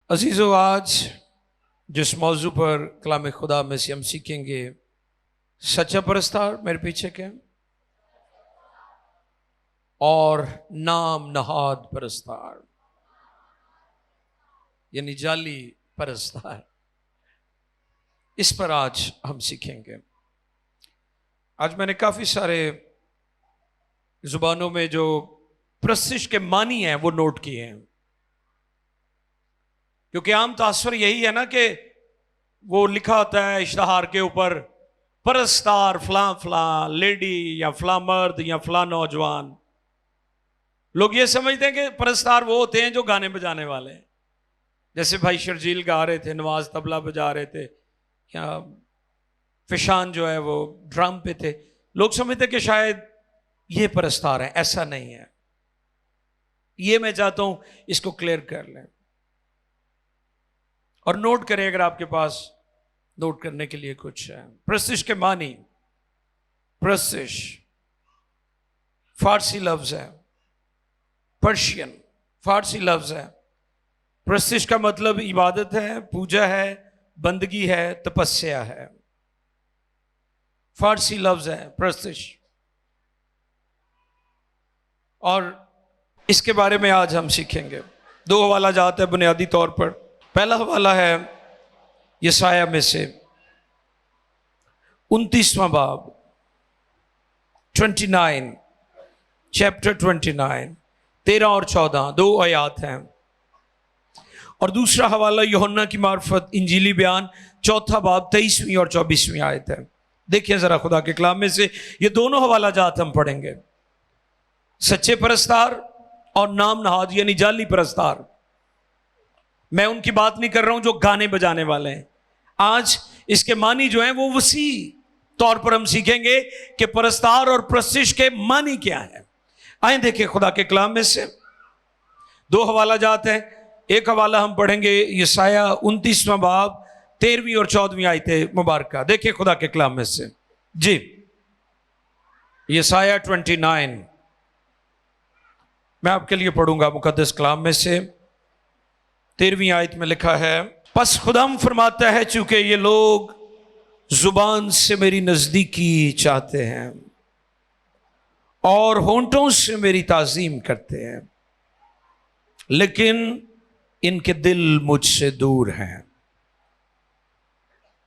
अजीज़ों, आज जिस मौजू पर कलाम खुदा में से हम सीखेंगे, सच्चा परस्तार मेरे पीछे के और नाम नहाद परस्तार यानी जाली परस्तार, इस पर आज हम सीखेंगे। आज मैंने काफ़ी सारे जुबानों में जो प्रस्तिश के मानी हैं वो नोट किए हैं, क्योंकि आम तासर यही है ना कि वो लिखा होता है इश्तहार के ऊपर, परस्तार फलां फलां लेडी या फलां मर्द या फलां नौजवान। लोग ये समझते हैं कि परस्तार वो होते हैं जो गाने बजाने वाले हैं, जैसे भाई शर्जील गा रहे थे, नवाज तबला बजा रहे थे, या फिशान जो है वो ड्रम पे थे। लोग समझते कि शायद ये परस्तार है। ऐसा नहीं है। ये मैं चाहता हूं इसको क्लियर कर लें और नोट करें अगर आपके पास नोट करने के लिए कुछ है। प्रस्तिश के मानी, प्रस्तिश फारसी लफ्ज है, पर्शियन फारसी लफ्ज है। प्रस्तिश का मतलब इबादत है, पूजा है, बंदगी है, तपस्या है। फारसी लफ्ज है प्रस्तिश, और इसके बारे में आज हम सीखेंगे। दो हवाला जात है बुनियादी तौर पर। पहला हवाला है यशाया में से 29वां बाब, 29, चैप्टर 29, 13 और 14, दो आयात हैं। और दूसरा हवाला यूहन्ना की मार्फत इंजीली बयान, चौथा बाब, 23वीं और 24वीं आयत है। देखिए जरा खुदा के कलाम में से ये दोनों हवाला जात हम पढ़ेंगे। सच्चे परस्तार और नाम नहाद यानी जाली परस्तार। मैं उनकी बात नहीं कर रहा हूं जो गाने बजाने वाले हैं। आज इसके मानी जो हैं वो वसी तौर पर हम सीखेंगे कि परस्तार और प्रस्तिश के मानी क्या है। आए देखिए खुदा के कलाम में से दो हवाला जात हैं। एक हवाला हम पढ़ेंगे यशाया 29वां बाब, 13वीं और 14वीं आयतें मुबारक। देखिए खुदा के कलाम में से जी, यशाया 29 मैं आपके लिए पढ़ूंगा मुकद्दस कलाम में से। 13वीं आयत में लिखा है, पस खुदाम फरमाता है, चूंकि ये लोग जुबान से मेरी नजदीकी चाहते हैं और होंठों से मेरी ताजीम करते हैं, लेकिन इनके दिल मुझसे दूर हैं,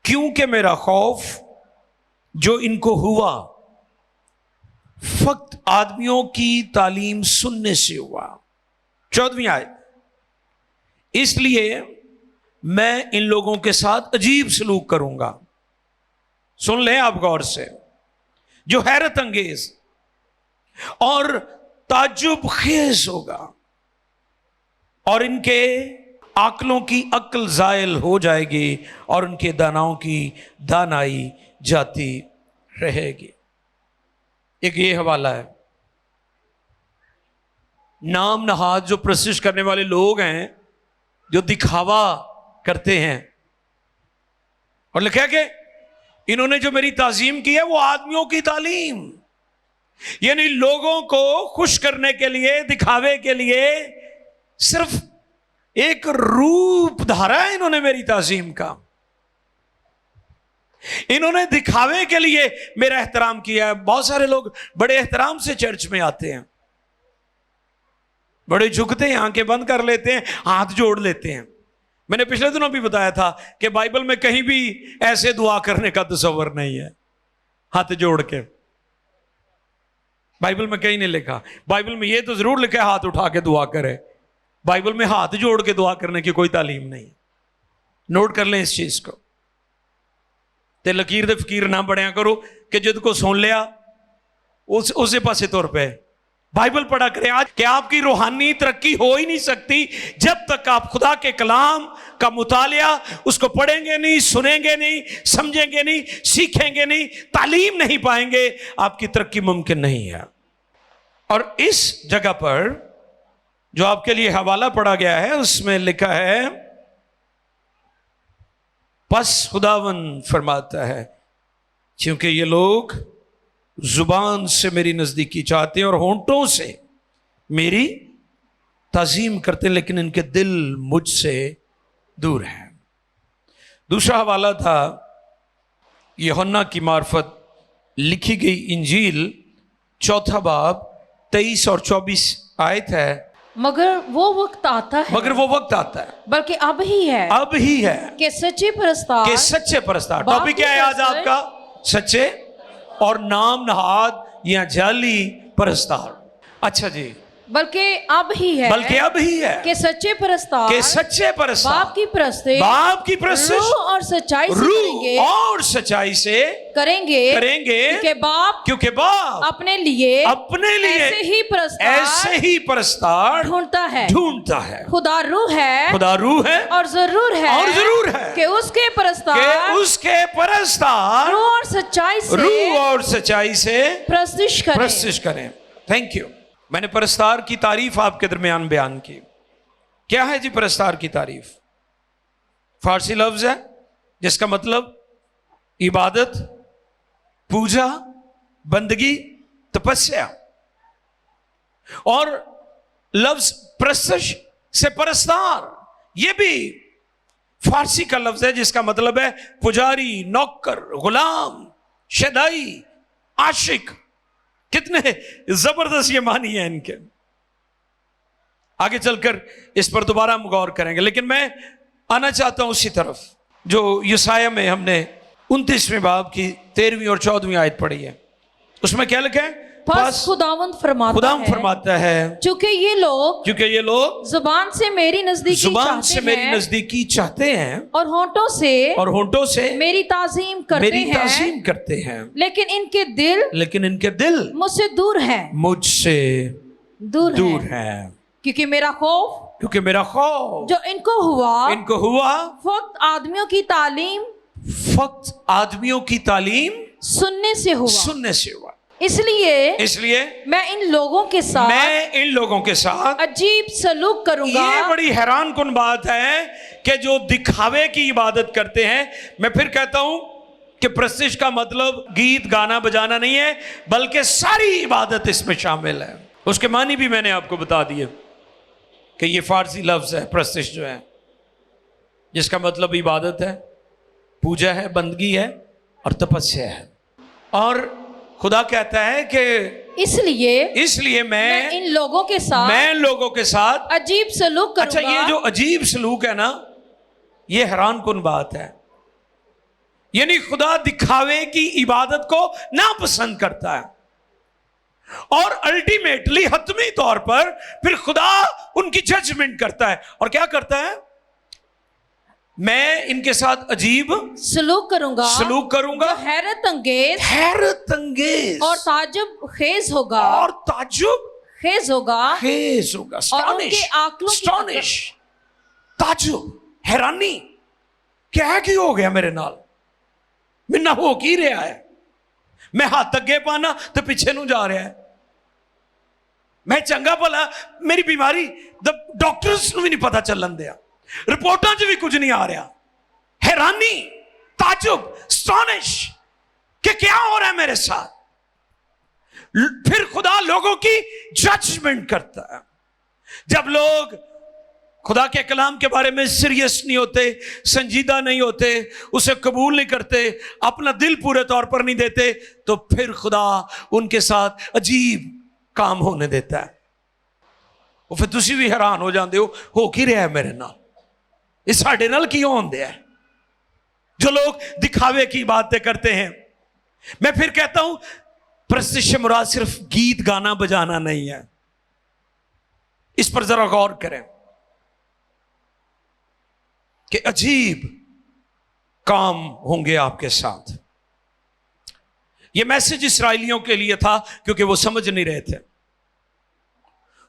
क्योंकि मेरा खौफ जो इनको हुआ फक्त आदमियों की तालीम सुनने से हुआ। 14वीं आयत, इसलिए मैं इन लोगों के साथ अजीब सलूक करूंगा। सुन लें आप गौर से, जो हैरत अंगेज और ताज्जुब खेज होगा, और इनके आकलों की अक्ल जायल हो जाएगी और उनके दानाओं की दानाई जाती रहेगी। एक ये हवाला है। नाम नहाद जो प्रस्तिश करने वाले लोग हैं, जो दिखावा करते हैं, और लिखा कि इन्होंने जो मेरी ताजीम की है वो आदमियों की तालीम, यानी लोगों को खुश करने के लिए, दिखावे के लिए सिर्फ एक रूप धारा है इन्होंने मेरी ताजीम का। इन्होंने दिखावे के लिए मेरा एहतराम किया है। बहुत सारे लोग बड़े एहतराम से चर्च में आते हैं, बड़े झुकते हैं, आंखें बंद कर लेते हैं, हाथ जोड़ लेते हैं। मैंने पिछले दिनों भी बताया था कि बाइबल में कहीं भी ऐसे दुआ करने का तस्वर नहीं है, हाथ जोड़ के। बाइबल में कहीं नहीं लिखा। बाइबल में यह तो जरूर लिखा है हाथ उठा के दुआ करे। बाइबल में हाथ जोड़ के दुआ करने की कोई तालीम नहीं। नोट कर लें इस चीज को। ते लकीर दे फकीर ना बढ़िया करो कि जिद को सुन लिया उसे पासे तुर पे। बाइबल पढ़ा करें आज कि आपकी रूहानी तरक्की हो ही नहीं सकती जब तक आप खुदा के कलाम का मुतालिया उसको पढ़ेंगे नहीं, सुनेंगे नहीं, समझेंगे नहीं, सीखेंगे नहीं, तालीम नहीं पाएंगे, आपकी तरक्की मुमकिन नहीं है। और इस जगह पर जो आपके लिए हवाला पढ़ा गया है उसमें लिखा है, बस खुदावन फरमाता है, क्योंकि ये लोग जुबान से मेरी नजदीकी चाहते हैं और होंठों से मेरी ताजीम करते हैं, लेकिन इनके दिल मुझसे दूर हैं। दूसरा हवाला था यूहन्ना की मार्फत लिखी गई इंजील, चौथा बाब 23 और 24 आयत है। मगर वो वक्त आता है, मगर वो वक्त आता है, बल्कि अब ही है, अब ही है कि सच्चे परस्तार, कि सच्चे परस्तार। बाप टॉपिक की क्या है आज तरफ से आपका? सच्चे और नाम नहाद या जाली परस्तार। अच्छा जी, बल्कि अब ही है, बल्कि अब ही है कि सच्चे परस्तार, कि सच्चे परस्तार बाप की परस्ते, बाप की परस्तिश रूह और सच्चाई से करेंगे, रूह और सच्चाई से करेंगे कि बाप क्योंकि बाप अपने लिए ऐसे ही परस्तार ढूंढता है। खुदा रूह है, खुदा रूह है और जरूर है कि उसके परस्तार रूह और सच्चाई से प्रस्तिश करें। Thank you. मैंने परस्तार की तारीफ आपके दरमियान बयान की। क्या है जी परस्तार की तारीफ? फारसी लफ्ज है जिसका मतलब इबादत, पूजा, बंदगी, तपस्या। और लफ्ज प्रस्तिश से परस्तार, यह भी फारसी का लफ्ज है जिसका मतलब है पुजारी, नौकर, गुलाम, शदाई, आशिक। कितने जबरदस्त ये मानी है इनके। आगे चलकर इस पर दोबारा हम गौर करेंगे, लेकिन मैं आना चाहता हूं उसी तरफ जो यशायाह में हमने 29वें बाब की 13वीं और 14वीं आयत पढ़ी है। उसमें क्या लिखा है? बस खुदावंद फरमाता है चूंकि ये लोग जुबान से मेरी नजदीकी चाहते हैं और होंठों से मेरी ताजीम करते हैं, लेकिन इनके दिल मुझसे दूर है, क्योंकि मेरा खौफ जो इनको हुआ फक्त आदमियों की तालीम सुनने से हुआ। इसलिए मैं इन लोगों के साथ अजीब सलूक करूंगा। ये बड़ी हैरान कुन बात है कि जो दिखावे की इबादत करते हैं। मैं फिर कहता हूं कि प्रस्तिश का मतलब गीत गाना बजाना नहीं है, बल्कि सारी इबादत इसमें शामिल है। उसके मानी भी मैंने आपको बता दिए कि ये फारसी लफ्ज है प्रस्तिश जो है, जिसका मतलब इबादत है, पूजा है, बंदगी है और तपस्या है। और खुदा कहता है कि इसलिए मैं इन लोगों के साथ अजीब सलूक करूंगा। अच्छा, ये जो अजीब सलूक है ना, ये हैरान कुन बात है। यानी खुदा दिखावे की इबादत को नापसंद करता है और अल्टीमेटली हतमी तौर पर फिर खुदा उनकी जजमेंट करता है। और क्या करता है? मैं इनके साथ अजीब सलूक करूंगा, हैरत अंगेज और ताजुब खेज होगा, और उनके आंकड़ों की ताजुब, हैरानी, क्या की हो गया मेरे नाल, मिन्ना हो की रहा है, मैं हाथ अगे पाना तो पीछे नू जा रहा है, मैं चंगा भला, मेरी बीमारी डॉक्टर्स भी नहीं पता चलन दिया, रिपोर्टां च भी कुछ नहीं आ रहा। हैरानी, ताजुब, स्टॉनिश कि क्या हो रहा है मेरे साथ। फिर खुदा लोगों की जजमेंट करता है। जब लोग खुदा के कलाम के बारे में सीरियस नहीं होते, संजीदा नहीं होते, उसे कबूल नहीं करते, अपना दिल पूरे तौर पर नहीं देते, तो फिर खुदा उनके साथ अजीब काम होने देता है। और फिर तुसी भी हैरान हो जाते हो की रहा है मेरे नाल, इस साडे नाल की होंदे है। जो लोग दिखावे की बातें करते हैं, मैं फिर कहता हूं प्रस्तिश से मुराद सिर्फ गीत गाना बजाना नहीं है। इस पर जरा गौर करें कि अजीब काम होंगे आपके साथ। यह मैसेज इस्राएलियों के लिए था क्योंकि वो समझ नहीं रहे थे,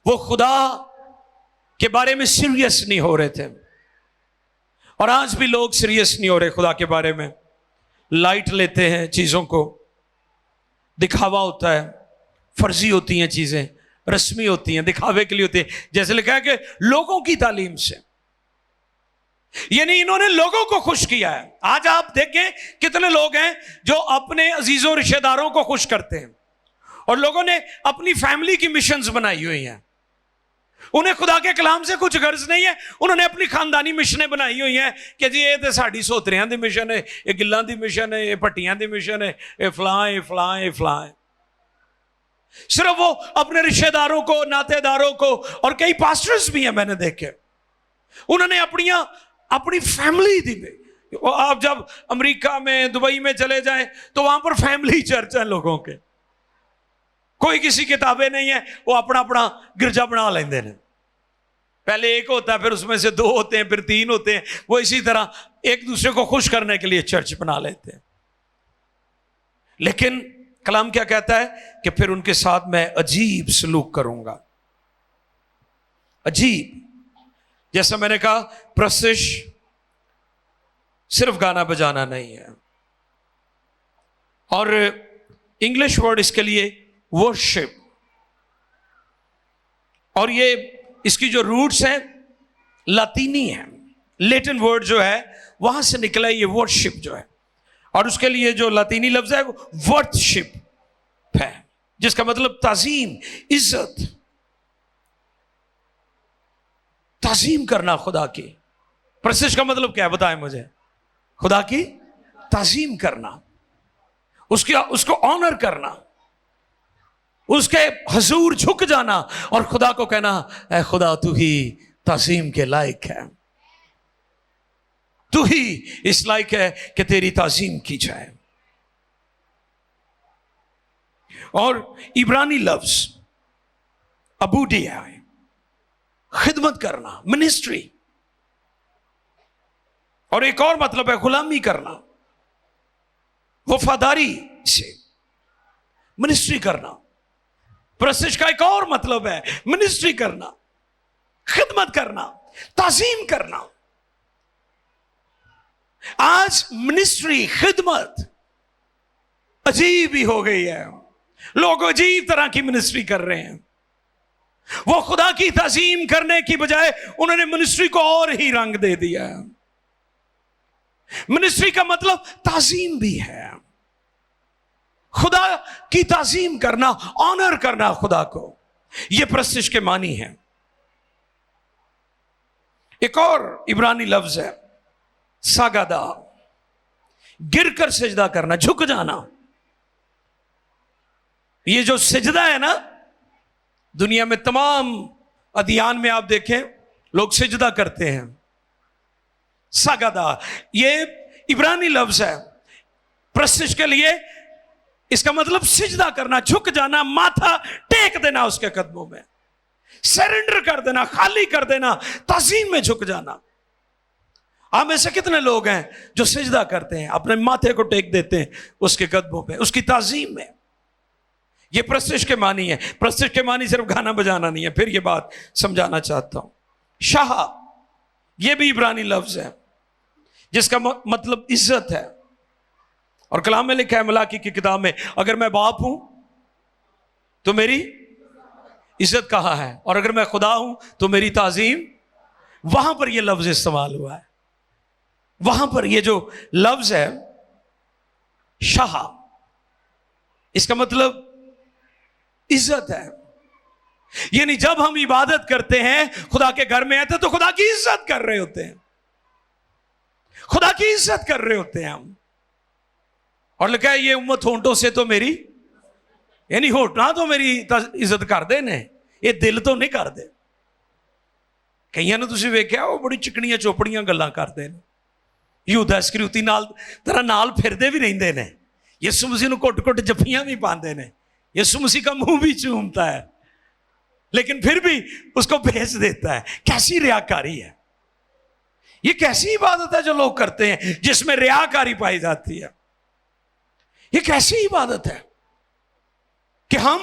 वो खुदा के बारे में सीरियस नहीं हो रहे थे। और आज भी लोग सीरियस नहीं हो रहे खुदा के बारे में, लाइट लेते हैं चीजों को, दिखावा होता है, फर्जी होती हैं चीजें, रस्मी होती हैं, दिखावे के लिए होती है। जैसे लिखा है कि लोगों की तालीम से, यानी इन्होंने लोगों को खुश किया है। आज आप देखें कितने लोग हैं जो अपने अजीजों रिश्तेदारों को खुश करते हैं, और लोगों ने अपनी फैमिली की मिशंस बनाई हुई हैं, انہیں خدا کے کلام سے کچھ غرض نہیں ہے. انہوں نے اپنی خاندانی مشنیں بنائی ہوئی ہیں کہ جی یہ تو ساڈی سوتریاں دی مشن ہے, یہ گلاں دی مشن ہے, یہ پٹیاں دی مشن ہے, یہ فلاں یہ فلاں یہ فلاں. صرف وہ اپنے رشتہ داروں کو, ناتے داروں کو, اور کئی پاسٹرز بھی ہیں میں نے دیکھے, انہوں نے اپنی فیملی دی. آپ جب امریکہ میں, دبئی میں چلے جائیں تو وہاں پر فیملی چرچ ہیں لوگوں کے, کوئی کسی کتابیں نہیں ہیں, وہ اپنا اپنا گرجا بنا لیندے ہیں. پہلے ایک ہوتا ہے, پھر اس میں سے 2 ہوتے ہیں, پھر 3 ہوتے ہیں. وہ اسی طرح ایک دوسرے کو خوش کرنے کے لیے چرچ بنا لیتے ہیں. لیکن کلام کیا کہتا ہے کہ پھر ان کے ساتھ میں عجیب سلوک کروں گا. عجیب, جیسا میں نے کہا, پرستش صرف گانا بجانا نہیں ہے. اور انگلش ورڈ اس کے لیے ورشپ, اور یہ اس کی جو روٹس ہیں لاطینی ہیں. لیٹن ورڈ جو ہے وہاں سے نکلا یہ ورشپ جو ہے, اور اس کے لیے جو لاطینی لفظ ہے وہ ورشپ ہے, جس کا مطلب تعظیم, عزت, تعظیم کرنا خدا کی. پرستش کا مطلب کیا ہے بتائیں مجھے؟ خدا کی تعظیم کرنا, اس کو آنر کرنا, اس کے حضور جھک جانا اور خدا کو کہنا اے خدا تو ہی تعظیم کے لائق ہے, تو ہی اس لائق ہے کہ تیری تعظیم کی جائے. اور عبرانی لفظ عبودیہ ہے, خدمت کرنا, منسٹری. اور ایک اور مطلب ہے غلامی کرنا, وفاداری سے منسٹری کرنا. پرستش کا ایک اور مطلب ہے منسٹری کرنا, خدمت کرنا, تعظیم کرنا. آج منسٹری, خدمت عجیب ہی ہو گئی ہے. لوگ عجیب طرح کی منسٹری کر رہے ہیں. وہ خدا کی تعظیم کرنے کی بجائے انہوں نے منسٹری کو اور ہی رنگ دے دیا. منسٹری کا مطلب تعظیم بھی ہے, خدا کی تعظیم کرنا, آنر کرنا خدا کو. یہ پرستش کے معنی ہے. ایک اور عبرانی لفظ ہے ساگادا, گر کر سجدہ کرنا, جھک جانا. یہ جو سجدہ ہے نا, دنیا میں تمام ادیان میں آپ دیکھیں لوگ سجدہ کرتے ہیں. ساگادا یہ عبرانی لفظ ہے پرستش کے لیے. اس کا مطلب سجدہ کرنا, جھک جانا, ماتھا ٹیک دینا اس کے قدموں میں, سرنڈر کر دینا, خالی کر دینا, تعظیم میں جھک جانا. ہم ایسے کتنے لوگ ہیں جو سجدہ کرتے ہیں, اپنے ماتھے کو ٹیک دیتے ہیں اس کے قدموں پہ, اس کی تعظیم میں. یہ پرستش کے معنی ہے. پرستش کے معنی صرف گانا بجانا نہیں ہے. پھر یہ بات سمجھانا چاہتا ہوں. شاہ یہ بھی عبرانی لفظ ہے جس کا مطلب عزت ہے. اور کلام میں لکھا ہے ملاکی کی کتاب میں, اگر میں باپ ہوں تو میری عزت کہاں ہے, اور اگر میں خدا ہوں تو میری تعظیم. وہاں پر یہ لفظ استعمال ہوا ہے. وہاں پر یہ جو لفظ ہے شاہ, اس کا مطلب عزت ہے. یعنی جب ہم عبادت کرتے ہیں, خدا کے گھر میں آتے تو خدا کی عزت کر رہے ہوتے ہیں, خدا کی عزت کر رہے ہوتے ہیں ہم. اور لکھا ہے یہ امت ہونٹوں سے تو میری, یعنی ہونٹاں تو میری عزت کر دے نے, یہ دل تو نہیں کر دے. کئیاں نے تسی ویکھیا وہ بڑی چکنیاں چوپڑیاں گلاں کردے نے, یہودا اسکریوتی نال طرح نال پھردے بھی رہندے نے, یسوع مسیح نو کٹ کٹ جفیاں بھی پاندے نے, یسوع مسیح کا منہ بھی چومتا ہے, لیکن پھر بھی اس کو بھیج دیتا ہے. کیسی ریاکاری ہے یہ, کیسی عبادت ہے جو لوگ کرتے ہیں جس میں ریاکاری پائی جاتی ہے. یہ کیسی عبادت ہے کہ ہم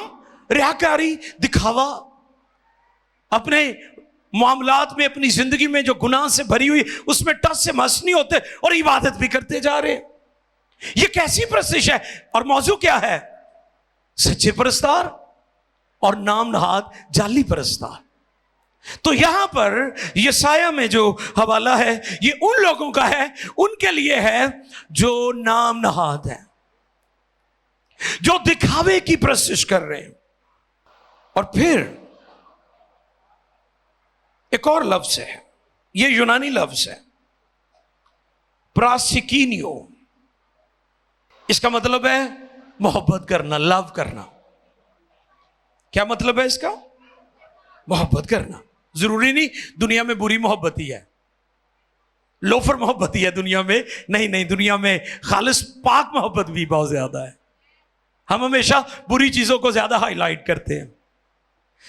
ریاکاری, دکھاوا اپنے معاملات میں, اپنی زندگی میں جو گناہ سے بھری ہوئی اس میں ٹس سے مس نہیں ہوتے اور عبادت بھی کرتے جا رہے. یہ کیسی پرستش ہے؟ اور موضوع کیا ہے؟ سچے پرستار اور نام نہاد جعلی پرستار. تو یہاں پر یسایہ میں جو حوالہ ہے یہ ان لوگوں کا ہے, ان کے لیے ہے جو نام نہاد ہیں, جو دکھاوے کی پرستش کر رہے ہیں. اور پھر ایک اور لفظ ہے، یہ یونانی لفظ ہے پراسیکینیو، اس کا مطلب ہے محبت کرنا، لو کرنا۔ کیا مطلب ہے اس کا؟ محبت کرنا۔ ضروری نہیں دنیا میں بری محبت ہی ہے، لوفر محبت ہی ہے دنیا میں، نہیں، دنیا میں خالص پاک محبت بھی بہت زیادہ ہے۔ ہم ہمیشہ بری چیزوں کو زیادہ ہائی لائٹ کرتے ہیں،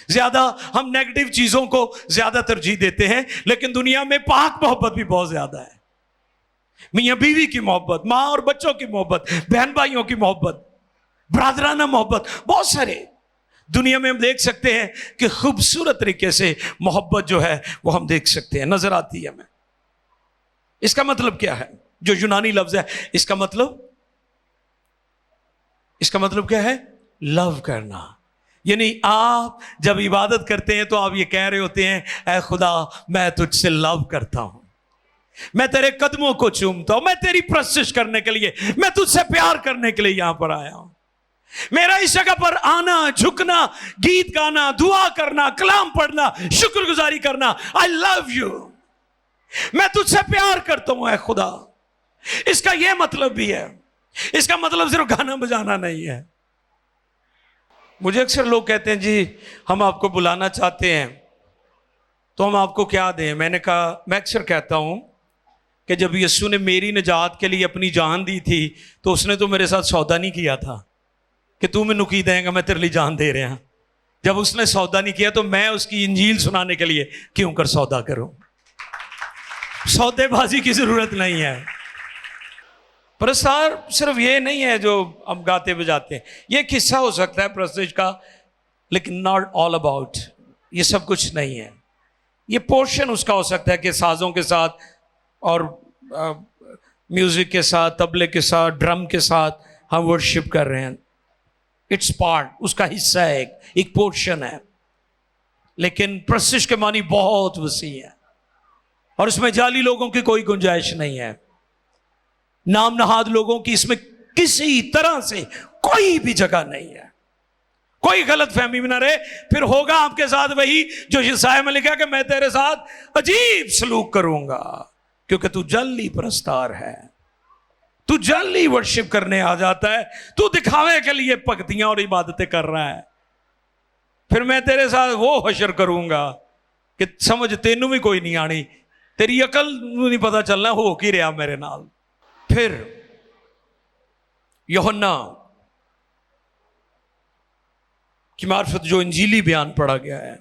زیادہ ہم نیگیٹو چیزوں کو زیادہ ترجیح دیتے ہیں، لیکن دنیا میں پاک محبت بھی بہت زیادہ ہے۔ میاں بیوی کی محبت، ماں اور بچوں کی محبت، بہن بھائیوں کی محبت، برادرانہ محبت، بہت سارے دنیا میں ہم دیکھ سکتے ہیں کہ خوبصورت طریقے سے محبت جو ہے وہ ہم دیکھ سکتے ہیں، نظر آتی ہے ہمیں۔ اس کا مطلب کیا ہے؟ جو یونانی لفظ ہے اس کا مطلب کیا ہے؟ لو کرنا۔ یعنی آپ جب عبادت کرتے ہیں تو آپ یہ کہہ رہے ہوتے ہیں اے خدا میں تجھ سے لو کرتا ہوں، میں تیرے قدموں کو چومتا ہوں، میں تیری پرستش کرنے کے لیے، میں تجھ سے پیار کرنے کے لیے یہاں پر آیا ہوں۔ میرا اس جگہ پر آنا، جھکنا، گیت گانا، دعا کرنا، کلام پڑھنا، شکر گزاری کرنا، I love you، میں تجھ سے پیار کرتا ہوں اے خدا۔ اس کا یہ مطلب بھی ہے، اس کا مطلب صرف گانا بجانا نہیں ہے۔ مجھے اکثر لوگ کہتے ہیں جی ہم آپ کو بلانا چاہتے ہیں تو ہم آپ کو کیا دیں؟ میں نے کہا، میں اکثر کہتا ہوں کہ جب یسوع نے میری نجات کے لیے اپنی جان دی تھی تو اس نے تو میرے ساتھ سودا نہیں کیا تھا کہ تو میں نکی دیں گا، میں تیرے لیے جان دے رہا ہوں۔ جب اس نے سودا نہیں کیا تو میں اس کی انجیل سنانے کے لیے کیوں کر سودا کروں؟ سودے بازی کی ضرورت نہیں ہے۔ پرستار صرف یہ نہیں ہے جو ہم گاتے بجاتے ہیں، یہ ایک حصہ ہو سکتا ہے پرستش کا، لیکن not all about، یہ سب کچھ نہیں ہے۔ یہ پورشن اس کا ہو سکتا ہے کہ سازوں کے ساتھ اور میوزک کے ساتھ، طبلے کے ساتھ، ڈرم کے ساتھ ہم ورشپ کر رہے ہیں، اٹس پارٹ، اس کا حصہ ہے، ایک پورشن ہے۔ لیکن پرستش کے معنی بہت وسیع ہے اور اس میں جعلی لوگوں کی کوئی گنجائش نہیں ہے، نام نہاد لوگوں کی اس میں کسی طرح سے کوئی بھی جگہ نہیں ہے۔ کوئی غلط فہمی بھی نہ رہے، پھر ہوگا آپ کے ساتھ وہی جو یسایا میں لکھا کہ میں تیرے ساتھ عجیب سلوک کروں گا، کیونکہ تو جعلی پرستار ہے، تو جعلی ورشپ کرنے آ جاتا ہے، تو دکھاوے کے لیے پگتیاں اور عبادتیں کر رہا ہے۔ پھر میں تیرے ساتھ وہ حشر کروں گا کہ سمجھ تینوں بھی کوئی نہیں آنی، تیری عقل نہیں پتا چلنا ہو کی رہا میرے نال۔ پھر یوحنا کی معرفت جو انجیلی بیان پڑھا گیا ہے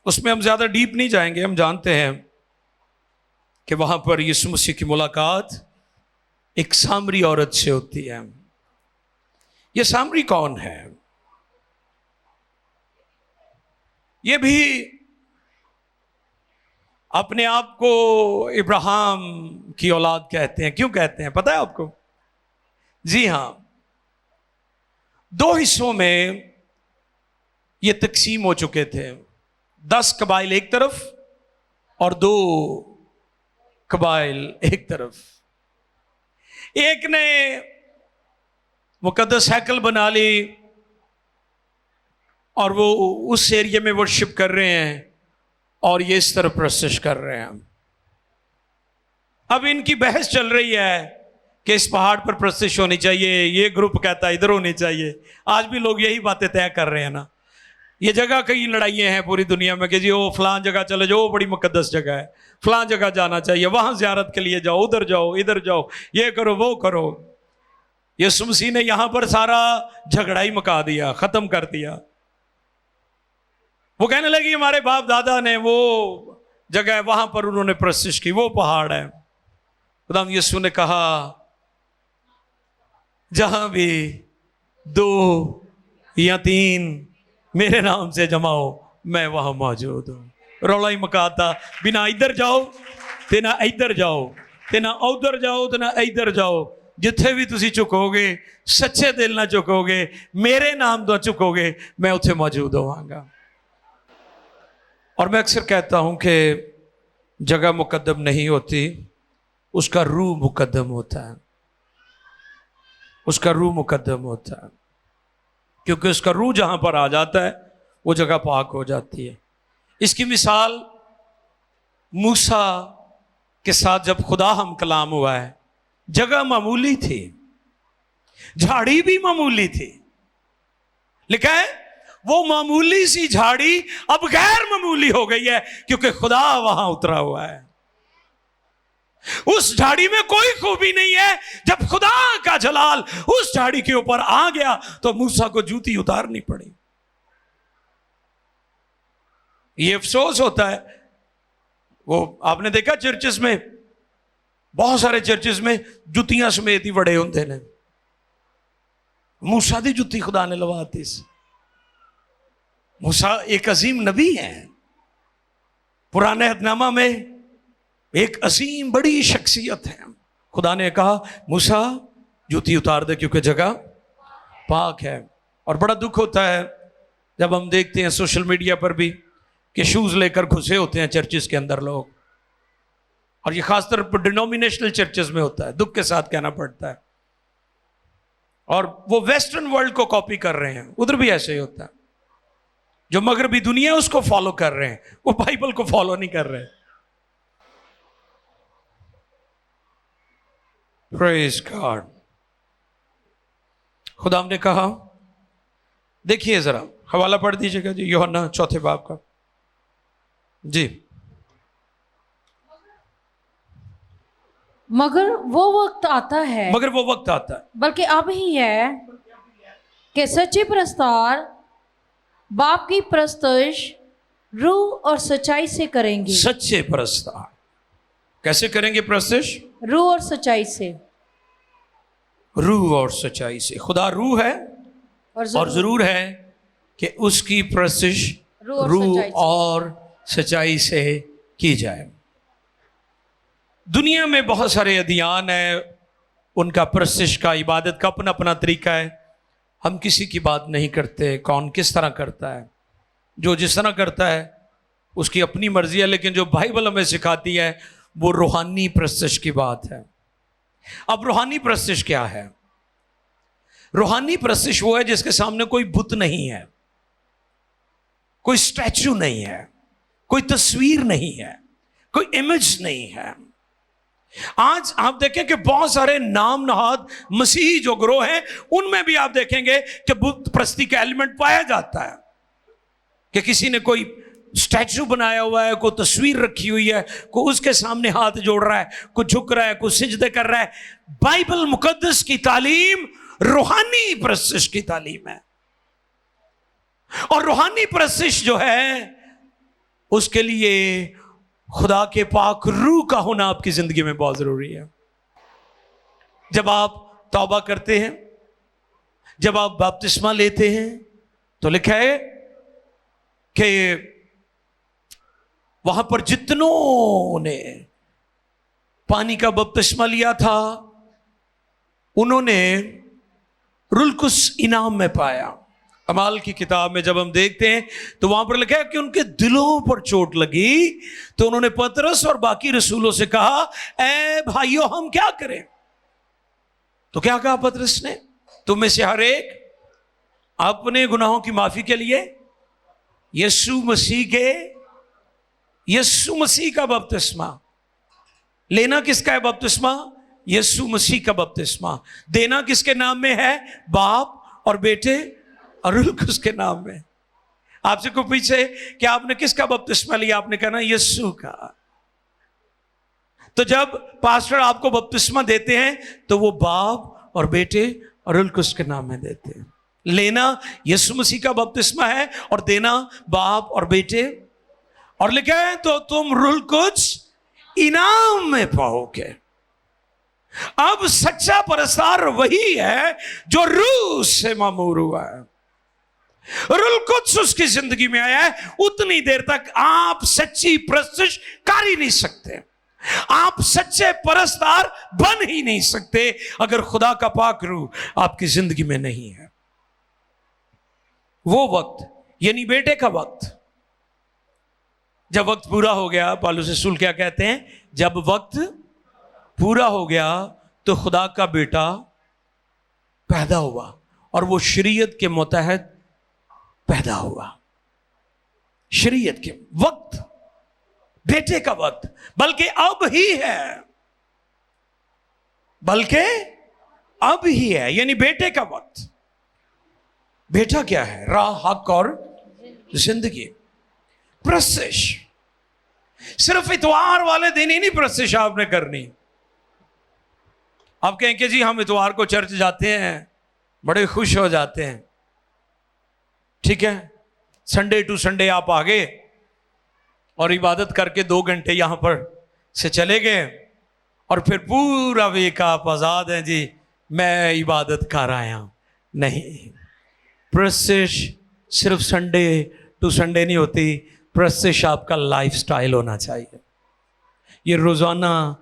اس میں ہم زیادہ ڈیپ نہیں جائیں گے۔ ہم جانتے ہیں کہ وہاں پر یسوع مسیح کی ملاقات ایک سامری عورت سے ہوتی ہے۔ یہ سامری کون ہے؟ یہ بھی اپنے آپ کو ابراہیم کی اولاد کہتے ہیں۔ کیوں کہتے ہیں پتہ ہے آپ کو؟ جی ہاں، 2 حصوں میں یہ تقسیم ہو چکے تھے، 10 قبائل ایک طرف اور 2 قبائل ایک طرف۔ ایک نے مقدس ہیکل بنا لی اور وہ اس ایریے میں ورشپ کر رہے ہیں اور یہ اس طرف پرستش کر رہے ہیں۔ اب ان کی بحث چل رہی ہے کہ اس پہاڑ پر پرستش ہونی چاہیے، یہ گروپ کہتا ہے ادھر ہونی چاہیے۔ آج بھی لوگ یہی باتیں طے کر رہے ہیں نا۔ یہ جگہ کئی لڑائیاں ہیں پوری دنیا میں کہ جی وہ فلاں جگہ چلے جاؤ، بڑی مقدس جگہ ہے، فلاں جگہ جانا چاہیے، وہاں زیارت کے لیے جاؤ، ادھر جاؤ، ادھر جاؤ، یہ کرو وہ کرو۔ یسوع مسیح نے یہاں پر سارا جھگڑا ہی مکا دیا، ختم کر دیا۔ وہ کہنے لگی ہمارے باپ دادا نے وہ جگہ ہے وہاں پر انہوں نے پرستش کی، وہ پہاڑ ہے۔ خدا یسوع نے کہا جہاں بھی 2 یا 3 میرے نام سے جمع ہو میں وہاں موجود ہوں۔ رولا ہی مکاتا، بنا ادھر جاؤ تے نہ ادھر جاؤ تے نہ ادھر جاؤ تے نہ ادھر جاؤ، جتھے بھی تسی چکو گے سچے دل نہ چکو گے، میرے نام تو چکو گے، میں اتھے موجود ہوں گا۔ اور میں اکثر کہتا ہوں کہ جگہ مقدم نہیں ہوتی، اس کا روح مقدم ہوتا ہے، اس کا روح مقدم ہوتا ہے، کیونکہ اس کا روح جہاں پر آ جاتا ہے وہ جگہ پاک ہو جاتی ہے۔ اس کی مثال मूसा के साथ जब खुदा हम कलाम हुआ है, जगह मामूली थी, झाड़ी भी मामूली थी। लिखा है वो मामूली सी झाड़ी अब गैर मामूली हो गई है क्योंकि खुदा वहां उतरा हुआ है। उस झाड़ी में कोई खूबी नहीं है। जब खुदा का जलाल उस झाड़ी के ऊपर आ गया तो मूसा को जूती उतारनी पड़ी। ये अफसोस होता है, वो आपने देखा चर्चेस में, बहुत सारे चर्चेस में जुतियां समेत ही बड़े होंगे ने। मूसा दी जुती खुदा ने लवाती। मूसा एक अजीम नबी है, पुराने अहदनामा में एक अजीम बड़ी शख्सियत है। खुदा ने कहा मूसा जूती उतार दे क्योंकि जगह पाक है। और बड़ा दुख होता है जब हम देखते हैं सोशल मीडिया पर भी कि शूज लेकर घुसे होते हैं चर्चेस के अंदर लोग, और ये खासतौर पर डिनोमिनेशनल चर्चेस में होता है, दुख के साथ कहना पड़ता है। और वो वेस्टर्न वर्ल्ड को कॉपी कर रहे हैं, उधर भी ऐसे ही होता है। जो मगरबी दुनिया उसको फॉलो कर रहे हैं, वो बाइबल को फॉलो नहीं कर रहे। Praise God. खुदा ने कहा, देखिए जरा हवाला पढ़ दीजिएगा जी, यूहन्ना 4 बाब का जी। मगर वो वक्त आता है, मगर वो वक्त आता है, बल्कि अब ही है कि सच्ची प्रस्तार बाप की प्रस्तुश रूह और सच्चाई से करेंगे। सच्चे प्रस्तार कैसे करेंगे? प्रस्तुश रूह और सच्चाई से। रूह और सच्चाई से। खुदा रूह है और जरूर है कि उसकी प्रस्तुश रूह और सच्चाई से की जाए। दुनिया में बहुत सारे अदियान हैं, उनका प्रस्तुश का, इबादत का अपना अपना तरीका है। हम किसी की बात नहीं करते, कौन किस तरह करता है, जो जिस तरह करता है उसकी अपनी मर्जी है। लेकिन जो बाइबल हमें सिखाती है वो रूहानी प्रस्तुश की बात है। अब रूहानी प्रस्तुश क्या है? रूहानी प्रस्तुश वो है जिसके सामने कोई बुत नहीं है, कोई स्टैचू नहीं है, कोई तस्वीर नहीं है, कोई इमेज नहीं है। आज आप देखें कि बहुत सारे नाम नहाद मसीही जो ग्रोह हैं उनमें भी आप देखेंगे कि बुत प्रस्ती का एलिमेंट पाया जाता है, कि किसी ने कोई स्टैचू बनाया हुआ है, कोई तस्वीर रखी हुई है, कोई उसके सामने हाथ जोड़ रहा है, कोई झुक रहा है, कोई सिजदे कर रहा है। बाइबल मुकद्दस की तालीम रूहानी प्रस्तुश की तालीम है। और रूहानी प्रस्तुश जो है उसके लिए खुदा के पाक रूह का होना आपकी जिंदगी में बहुत जरूरी है। जब आप तौबा करते हैं, जब आप बपतिस्मा लेते हैं, तो लिखा है कि वहां पर जितनों ने पानी का बपतिस्मा लिया था उन्होंने रुल्कुस इनाम में पाया। अमाल की किताब में जब हम देखते हैं तो वहां पर लिखा है कि उनके दिलों पर चोट लगी, तो उन्होंने पतरस और बाकी रसूलों से कहा, ए भाइयों हम क्या करें? तो क्या कहा पतरस ने? तुम में से हर एक अपने गुनाहों की माफी के लिए यीशु मसीह का बपतिस्मा लेना। किसका है बपतिस्मा? यीशु मसीह का बपतिस्मा। देना किसके नाम में है? बाप और बेटे और रूह उसके नाम में। आपसे को पूछे कि आपने किसका बपतिस्मा लिया, आपने कहना यीशु का। तो जब पास्टर आपको बपतिस्मा देते हैं तो वो बाप और बेटे और रूह उसके नाम में देते हैं। लेना यीशु मसीह का बपतिस्मा है और देना बाप और बेटे। और लिखा है तो तुम रूह कुछ इनाम में पाओगे। अब सच्चा परस्तार वही है जो रूह से मामूर हुआ है। रूह कुछ उसकी जिंदगी में आया है। उतनी देर तक आप सच्ची प्रस्तुश कर ही नहीं सकते, आप सच्चे परस्तार बन ही नहीं सकते अगर खुदा का पाक रूह आपकी जिंदगी में नहीं है। वो वक्त यानी बेटे का वक्त, जब वक्त पूरा हो गया, पौलुस रसूल क्या कहते हैं? जब वक्त पूरा हो गया तो खुदा का बेटा पैदा हुआ और वो शरीयत के मुताहत पैदा हुआ। शरीयत के वक्त बेटे का वक्त, बल्कि अब ही है, बल्कि अब ही है, यानी बेटे का वक्त। बेटा क्या है? राह, हक और जिंदगी। प्रशिश सिर्फ इतवार वाले दिन ही नहीं प्रशिश आपने करनी। आप कहें कि जी हम इतवार को चर्च जाते हैं, बड़े खुश हो जाते हैं, ठीक है, संडे टू संडे आप आ गए और इबादत करके 2 घंटे यहां पर से चले गए, और फिर पूरा वीक आप आजाद हैं, जी मैं इबादत कर आया। नहीं, प्रशिश सिर्फ संडे टू संडे नहीं होती, प्रशिश आपका लाइफ स्टाइल होना चाहिए, ये रोजाना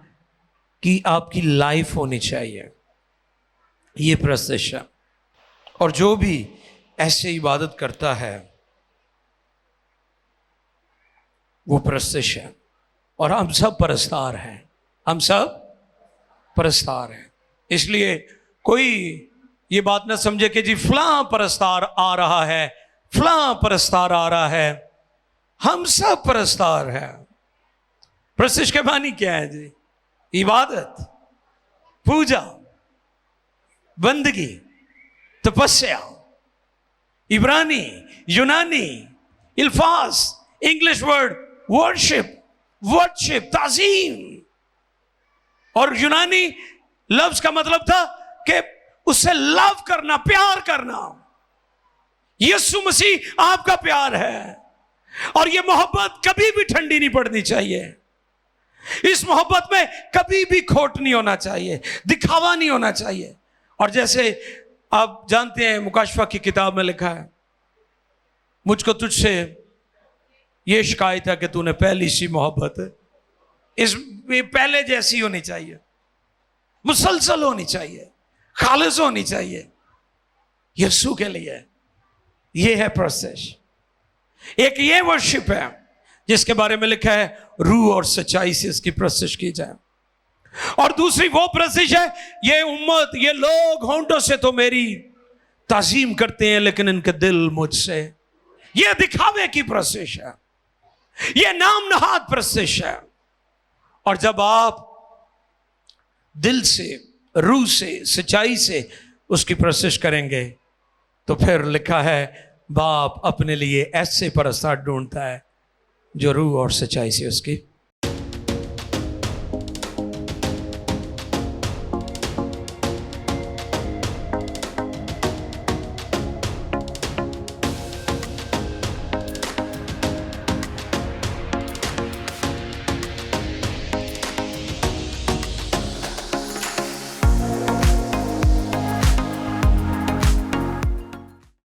की आपकी लाइफ होनी चाहिए, ये प्रशिश है। और जो भी ऐसे इबादत करता है वो प्रशिश है। और हम सब परस्तार हैं, हम सब परस्तार हैं। इसलिए कोई ये बात ना समझे कि जी फलां परस्तार आ रहा है, फलां परस्तार आ रहा है, हम सब परस्तार हैं। प्रशिश के मानी क्या है जी? इबादत, पूजा, बंदगी, तपस्या, इब्रानी, यूनानी, इल्फाज, इंग्लिश वर्ड वर्शिप, वर्शिप, ताजीम। और यूनानी लफ्ज का मतलब था कि उससे लव करना, प्यार करना। यीशु मसीह आपका प्यार है, और यह मोहब्बत कभी भी ठंडी नहीं पड़नी चाहिए। इस मोहब्बत में कभी भी खोट नहीं होना चाहिए, दिखावा नहीं होना चाहिए। और जैसे आप जानते हैं, मुकाशफा की किताब में लिखा है, मुझको तुझसे ये शिकायत है कि तूने पहली सी मोहब्बत इसमें पहले जैसी होनी चाहिए, मुसलसल होनी चाहिए, खालिस होनी चाहिए यीशु के लिए। ये है प्रोसेस। एक ये वर्शिप है जिसके बारे में लिखा है रूह और सच्चाई से इसकी प्रोसेस की जाए। और दूसरी वो प्रोसेस है, ये उम्मत, ये लोग होंठों से तो मेरी ताजीम करते हैं लेकिन इनके दिल मुझसे, ये दिखावे की प्रोसेस है, ये नाम नहाद प्रोसेस है। और जब आप दिल से, रूह से, सच्चाई से उसकी प्रोसेस करेंगे तो फिर लिखा है बाप अपने लिए ऐसे परस्तार ढूंढता है जो रूह और सच्चाई से उसकी